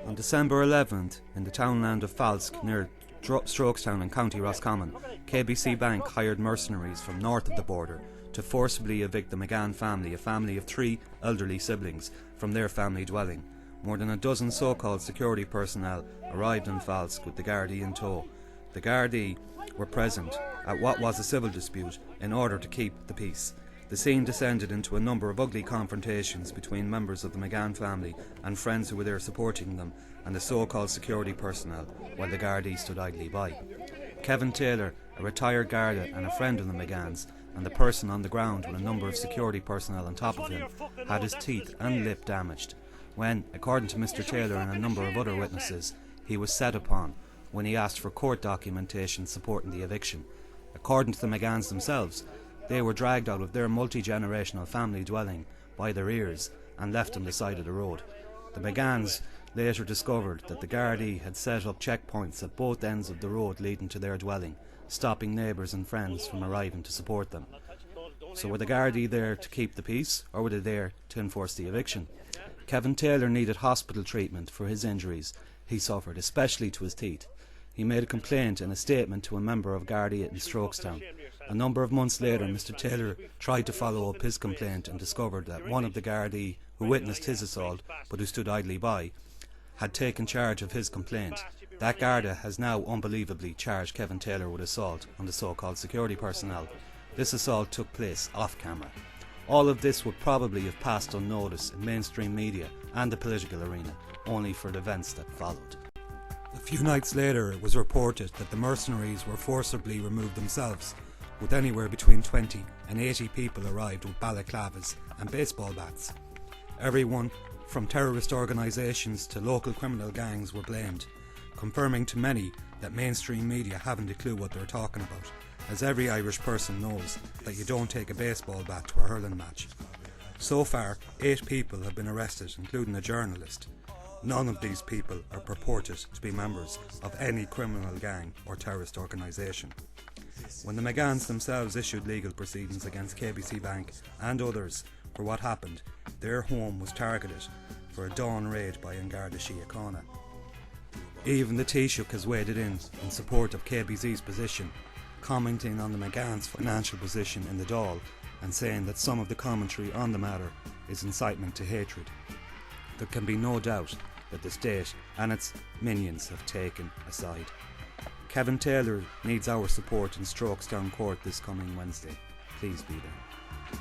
On December 11th, in the townland of Falsk near Strokestown in County Roscommon, KBC Bank hired mercenaries from north of the border to forcibly evict the McGann family, a family of 3 elderly siblings, from their family dwelling. More than a dozen so-called security personnel arrived in Falsk with the Gardaí in tow. The Gardaí were present at what was a civil dispute in order to keep the peace. The scene descended into a number of ugly confrontations between members of the McGann family and friends who were there supporting them and the so-called security personnel, while the Gardaí stood idly by. Kevin Taylor, a retired garda and a friend of the McGanns, and the person on the ground with a number of security personnel on top of him, had his teeth and lip damaged when, according to Mr. Taylor and a number of other witnesses, he was set upon when he asked for court documentation supporting the eviction. According to the McGanns themselves, they were dragged out of their multi-generational family dwelling by their ears and left on the side of the road. The McGanns later discovered that the Gardaí had set up checkpoints at both ends of the road leading to their dwelling, stopping neighbours and friends from arriving to support them. So were the Gardaí there to keep the peace, or were they there to enforce the eviction? Kevin Taylor needed hospital treatment for his injuries he suffered, especially to his teeth. He made a complaint in a statement to a member of Garda in Strokestown. A number of months later, Mr. Taylor tried to follow up his complaint and discovered that one of the Gardaí who witnessed his assault, but who stood idly by, had taken charge of his complaint. That Garda has now unbelievably charged Kevin Taylor with assault on the so-called security personnel. This assault took place off camera. All of this would probably have passed unnoticed in mainstream media and the political arena, only for the events that followed. A few nights later, it was reported that the mercenaries were forcibly removed themselves, with anywhere between 20 and 80 people arrived with balaclavas and baseball bats. Everyone from terrorist organisations to local criminal gangs were blamed, confirming to many that mainstream media haven't a clue what they're talking about, as every Irish person knows that you don't take a baseball bat to a hurling match. So far, 8 people have been arrested, including a journalist. None of these people are purported to be members of any criminal gang or terrorist organisation. When the McGanns themselves issued legal proceedings against KBC Bank and others for what happened, their home was targeted for a dawn raid by an Garda Síochána. Even the Taoiseach has waded in support of KBC's position, commenting on the McGann's financial position in the Dáil and saying that some of the commentary on the matter is incitement to hatred. There can be no doubt that the state and its minions have taken a side. Kevin Taylor needs our support in Strokestown Court this coming Wednesday. Please be there.